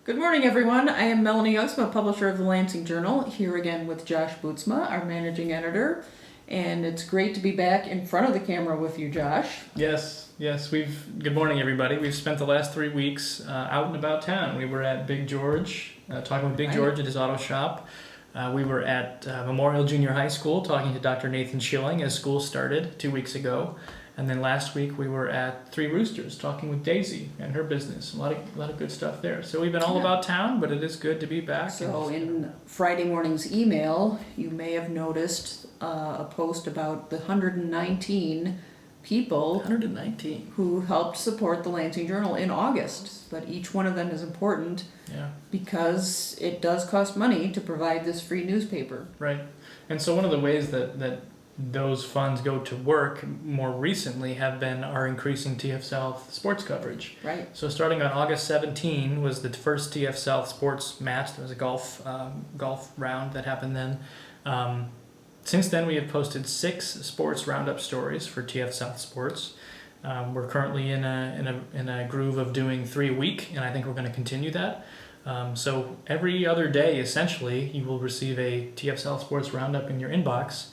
Good morning, everyone. I am Melanie and Josh, publisher of the Lansing Journal, here again with Josh Bootsma, our managing editor. And it's great to be back in front of the camera with you, Josh. Yes. Good morning, everybody. We've spent the last 3 weeks out and about town. We were at Big George, talking with Big George at his auto shop. We were at Memorial Junior High School talking to Dr. Nathan Schilling as school started 2 weeks ago. And then last week we were at Three Roosters talking with Teci and her business. A lot of good stuff there. So we've been all about town, but it is good to be back. So in Friday morning's email, you may have noticed a post about the 119 people 119 who helped support the Lansing Journal in August. But each one of them is important because it does cost money to provide this free newspaper. Right. And so one of the ways that those funds go to work more recently have been our increasing TF South sports coverage. Right. So starting on August 17 was the first TF South sports match. There was a golf round that happened then. Since then, we have posted 6 sports roundup stories for TF South Sports. We're currently in a groove of doing 3 a week, and I think we're going to continue that. So every other day, essentially, you will receive a TF South Sports roundup in your inbox,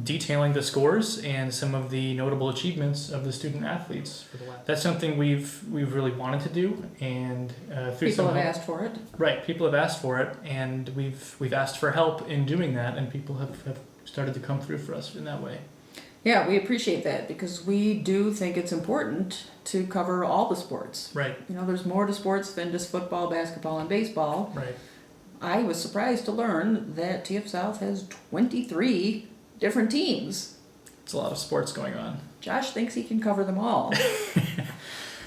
detailing the scores and some of the notable achievements of the student athletes. That's something we've really wanted to do, and people have asked for it. Right, people have asked for it, and we've asked for help in doing that, and people have started to come through for us in that way. Yeah, we appreciate that because we do think it's important to cover all the sports. Right. You know, there's more to sports than just football, basketball, and baseball. Right. I was surprised to learn that TF South has 23 different teams. It's a lot of sports going on. Josh thinks he can cover them all.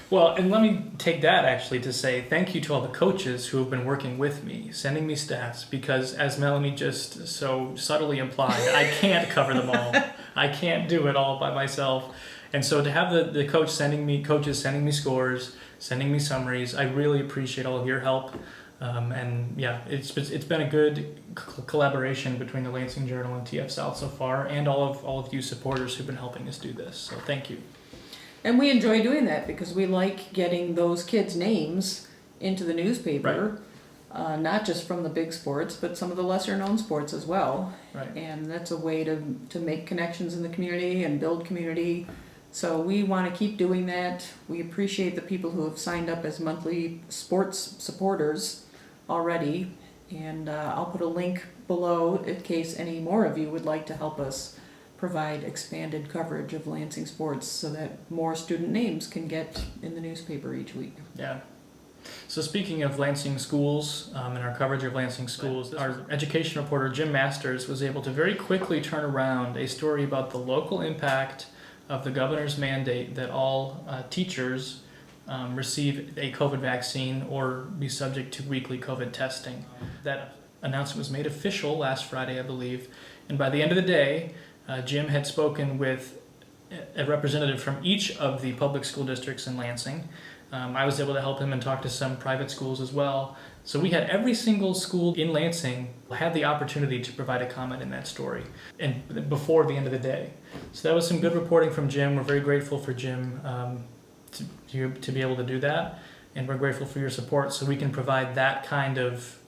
Well, and let me take that actually to say thank you to all the coaches who have been working with me, sending me stats, because as Melanie just so subtly implied, I can't cover them all. I can't do it all by myself. And so to have the coaches sending me scores, sending me summaries, I really appreciate all of your help. And yeah, it's been a good collaboration between the Lansing Journal and TF South so far, and all of you supporters who've been helping us do this. So thank you. And we enjoy doing that because we like getting those kids' names into the newspaper, not just from the big sports, but some of the lesser known sports as well. Right. And that's a way to make connections in the community and build community. So we want to keep doing that. We appreciate the people who have signed up as monthly sports supporters already. And I'll put a link below in case any more of you would like to help us provide expanded coverage of Lansing sports so that more student names can get in the newspaper each week. Yeah. So speaking of Lansing schools and our coverage of Lansing schools, our education reporter Jim Masters was able to very quickly turn around a story about the local impact of the governor's mandate that all teachers receive a COVID vaccine or be subject to weekly COVID testing. That announcement was made official last Friday, I believe, and by the end of the day, Jim had spoken with a representative from each of the public school districts in Lansing. I was able to help him and talk to some private schools as well. So we had every single school in Lansing had the opportunity to provide a comment in that story, and before the end of the day. So that was some good reporting from Jim. We're very grateful for Jim to be able to do that, and we're grateful for your support so we can provide that kind of,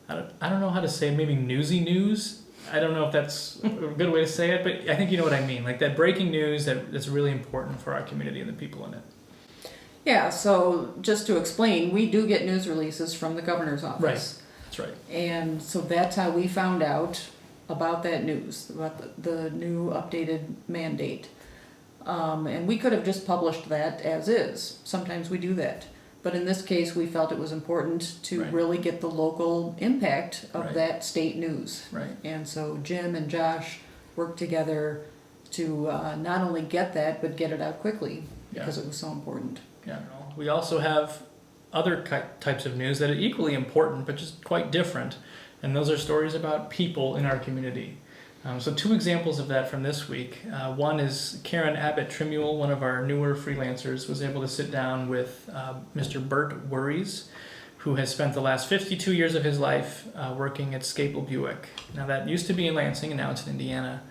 I don't know how to say, maybe newsy news. I don't know if that's a good way to say it, but I think you know what I mean. Like that breaking news that's really important for our community and the people in it. Yeah, so just to explain, we do get news releases from the governor's office. Right, that's right. And so that's how we found out about that news, about the new updated mandate. And we could have just published that as is. Sometimes we do that. But in this case, we felt it was important to really get the local impact of that state news. Right. And so Jim and Josh worked together to not only get that, but get it out quickly because it was so important. Yeah. We also have other types of news that are equally important, but just quite different. And those are stories about people in our community. So 2 examples of that from this week. One is Karen Abbott-Trimuel, one of our newer freelancers, was able to sit down with Mr. Bert Worries, who has spent the last 52 years of his life working at Scapel Buick. Now that used to be in Lansing and now it's in Indiana.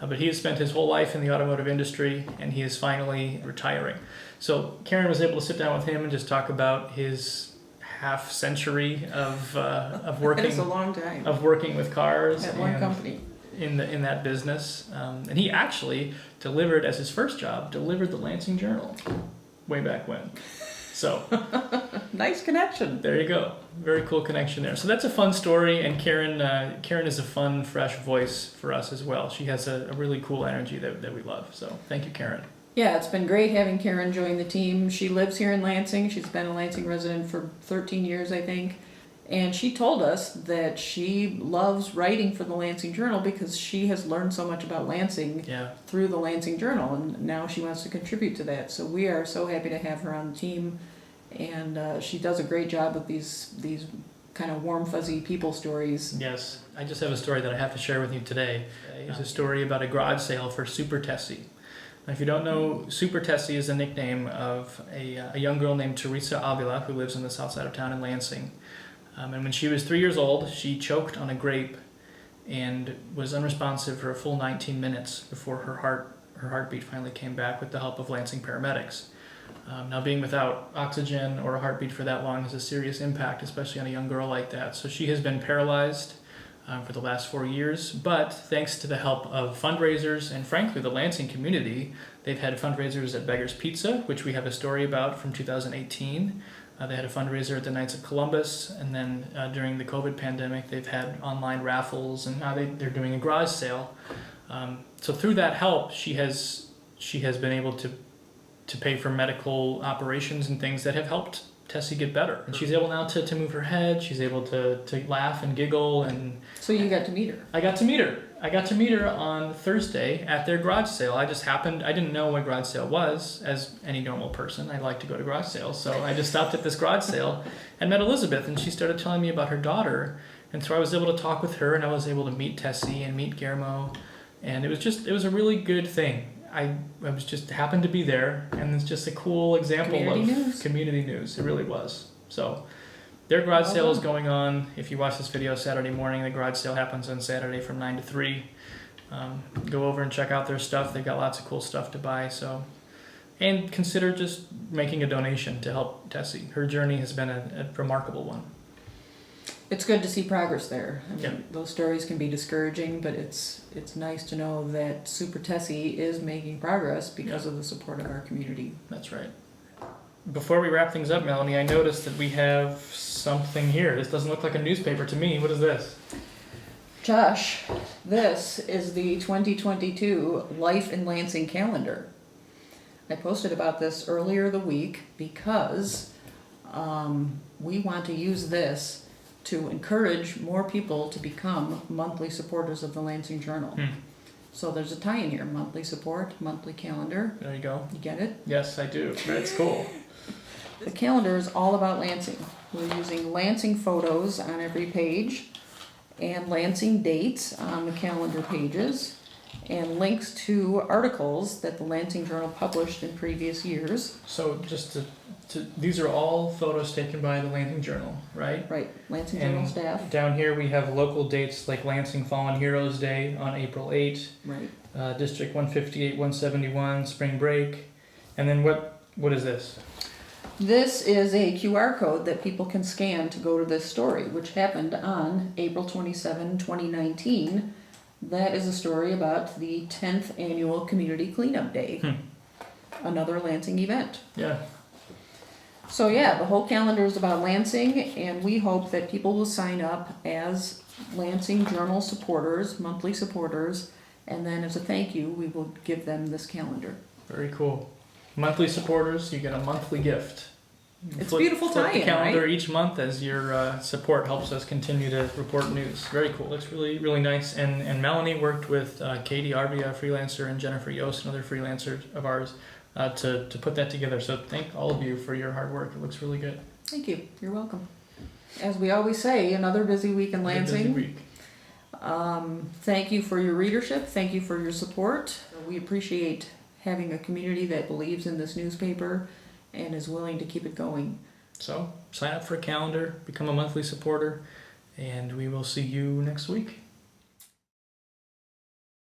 But he has spent his whole life in the automotive industry and he is finally retiring. So Karen was able to sit down with him and just talk about his half century of That working is a long time with cars at one and company. in that business. And he actually delivered, as his first job, delivered the Lansing Journal way back when. So Nice connection. there you go. Very cool connection there. So that's a fun story, and Karen is a fun, fresh voice for us as well. She has a really cool energy that we love. So thank you, Karen. Yeah, it's been great having Karen join the team. She lives here in Lansing. She's been a Lansing resident for 13 years, I think. And she told us that she loves writing for the Lansing Journal because she has learned so much about Lansing Yeah. through the Lansing Journal, and now she wants to contribute to that. So we are so happy to have her on the team, and she does a great job with these kind of warm, fuzzy people stories. Yes. I just have a story that I have to share with you today. It's a story about a garage sale for Super Teci. Now, if you don't know, Super Teci is a nickname of a young girl named Teresa Avila who lives in the south side of town in Lansing. And when she was 3 years old, she choked on a grape and was unresponsive for a full 19 minutes before her heartbeat finally came back with the help of Lansing paramedics. Now, being without oxygen or a heartbeat for that long has a serious impact, especially on a young girl like that. So she has been paralyzed for the last 4 years, but thanks to the help of fundraisers and frankly the Lansing community, they've had fundraisers at Beggar's Pizza, which we have a story about from 2018. They had a fundraiser at the Knights of Columbus, and then during the COVID pandemic, they've had online raffles, and now they're doing a garage sale. So through that help, she has been able to pay for medical operations and things that have helped Teci get better. And she's able now to move her head. She's able to laugh and giggle. And So you got to meet her. I got to meet her on Thursday at their garage sale. I didn't know what garage sale was. As any normal person, I like to go to garage sales. So I just stopped at this garage sale and met Elizabeth, and she started telling me about her daughter. And so I was able to talk with her, and I was able to meet Teci and meet Guillermo. And it was a really good thing. I was just happened to be there, and it's just a cool example of community news. It really was. So their garage sale is going on. If you watch this video Saturday morning, the garage sale happens on Saturday from 9 to 3. Go over and check out their stuff. They've got lots of cool stuff to buy. So, and consider just making a donation to help Teci. Her journey has been a remarkable one. It's good to see progress there. I mean, Yeah. Those stories can be discouraging, but it's nice to know that Super Teci is making progress because of the support of our community. That's right. Before we wrap things up, Melanie, I noticed that we have something here. This doesn't look like a newspaper to me. What is this? Josh, this is the 2022 Life in Lansing Calendar. I posted about this earlier the week because we want to use this to encourage more people to become monthly supporters of the Lansing Journal. So there's a tie-in here: monthly support, monthly calendar. There you go. You get it? Yes, I do. That's cool. The calendar is all about Lansing. We're using Lansing photos on every page, and Lansing dates on the calendar pages, and links to articles that the Lansing Journal published in previous years. So just these are all photos taken by the Lansing Journal, right? Right, Lansing Journal staff. Down here we have local dates like Lansing Fallen Heroes Day on April 8, Right. District 158, 171, Spring Break. And then what is this? This is a QR code that people can scan to go to this story, which happened on April 27, 2019. That is a story about the 10th annual Community Cleanup Day. Another Lansing event. Yeah. So yeah, the whole calendar is about Lansing, and we hope that people will sign up as Lansing Journal supporters, monthly supporters, and then as a thank you, we will give them this calendar. Very cool. Monthly supporters, you get a monthly gift. It's a beautiful flip tie-in, the calendar right? each month as your support helps us continue to report news. Very cool. Looks really, really nice. And Melanie worked with Katie Arvia, a freelancer, and Jennifer Yost, another freelancer of ours, to put that together. So thank all of you for your hard work. It looks really good. Thank you. You're welcome. As we always say, another busy week in Lansing. Busy week. Thank you for your readership. Thank you for your support. We appreciate having a community that believes in this newspaper and is willing to keep it going. So sign up for a calendar, become a monthly supporter, and we will see you next week.